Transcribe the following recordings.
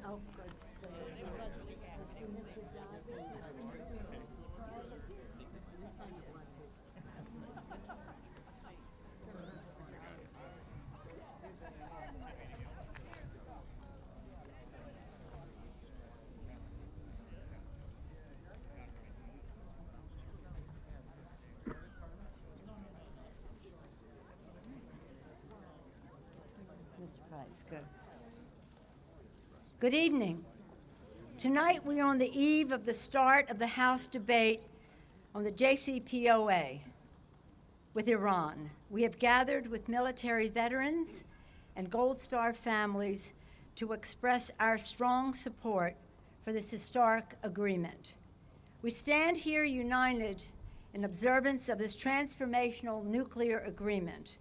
Oh, good. Mr. Price, good. Good evening. Tonight we are on the eve of the start of the House debate on the JCPOA with Iran. We have gathered with military veterans and Gold Star families to express our strong support for this historic agreement. We stand here united in observance of this transformational nuclear agreement,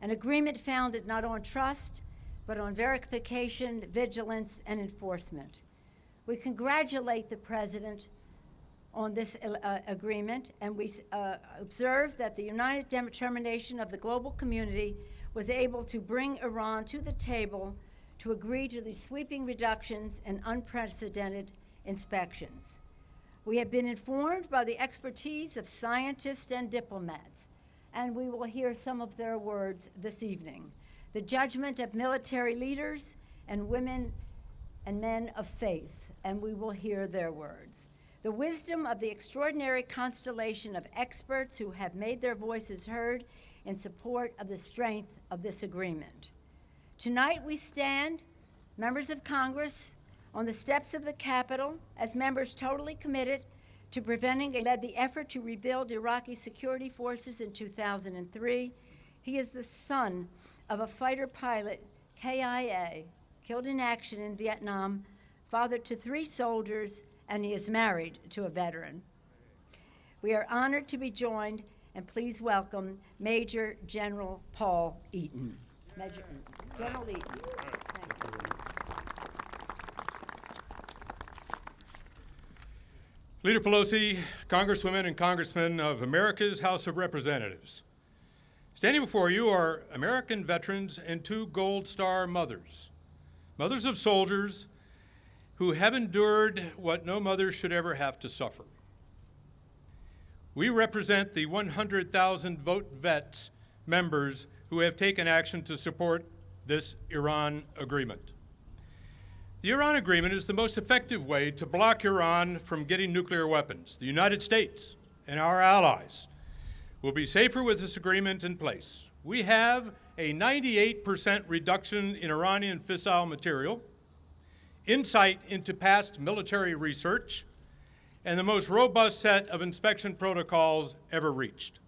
an agreement founded not on trust, but on verification, vigilance, and enforcement. We congratulate the President on this agreement, and we observe that the united determination of the global community was able to bring Iran to the table to agree to these sweeping reductions and unprecedented inspections. We have been informed by the expertise of scientists and diplomats, and we will hear some of their words this evening. The judgment of military leaders and women and men of faith, and we will hear their words. The wisdom of the extraordinary constellation of experts who have made their voices heard in support of the strength of this agreement. Tonight we stand, members of Congress, on the steps of the Capitol as members totally committed to preventing and led the effort to rebuild Iraqi security forces in 2003. He is the son of a fighter pilot, KIA, killed in action in Vietnam, father to 3 soldiers, and he is married to a veteran. We are honored to be joined, and please welcome Major General Paul Eaton. General Eaton. Thank you. Leader Pelosi, Congresswomen and Congressmen of America's House of Representatives, standing before you are American veterans and 2 Gold Star mothers, mothers of soldiers who have endured what no mother should ever have to suffer. We represent the 100,000 Vote Vets members who have taken action to support this Iran agreement. The Iran agreement is the most effective way to block Iran from getting nuclear weapons. The United States and our allies will be safer with this agreement in place. We have a 98% reduction in Iranian fissile material, insight into past military research, and the most robust set of inspection protocols ever reached.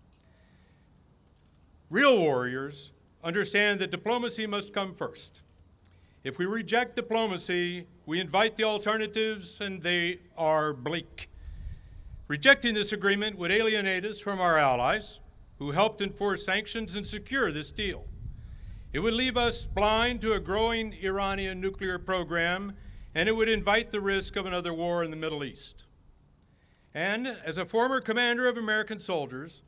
Real warriors understand that diplomacy must come first. If we reject diplomacy, we invite the alternatives, and they are bleak. Rejecting this agreement would alienate us from our allies, who helped enforce sanctions and secure this deal. It would leave us blind to a growing Iranian nuclear program, and it would invite the risk of another war in the Middle East. And as a former commander of American soldiers,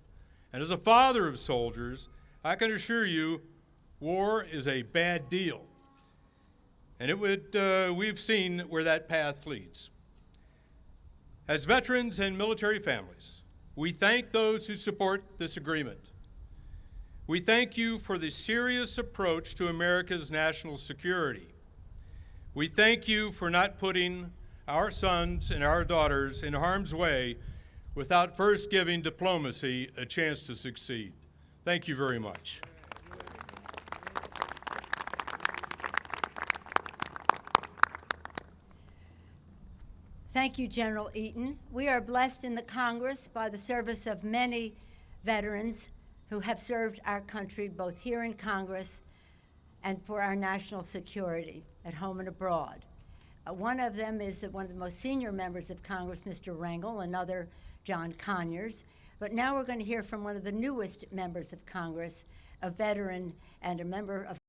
and as a father of soldiers, I can assure you, war is a bad deal. And we've seen where that path leads. As veterans and military families, we thank those who support this agreement. We thank you for the serious approach to America's national security. We thank you for not putting our sons and our daughters in harm's way without first giving diplomacy a chance to succeed. Thank you very much. Thank you, General Eaton. We are blessed in the Congress by the service of many veterans who have served our country both here in Congress and for our national security at home and abroad. One of them is one of the most senior members of Congress, Mr. Rangel, another John Conyers. But now we're going to hear from one of the newest members of Congress, a veteran and a member of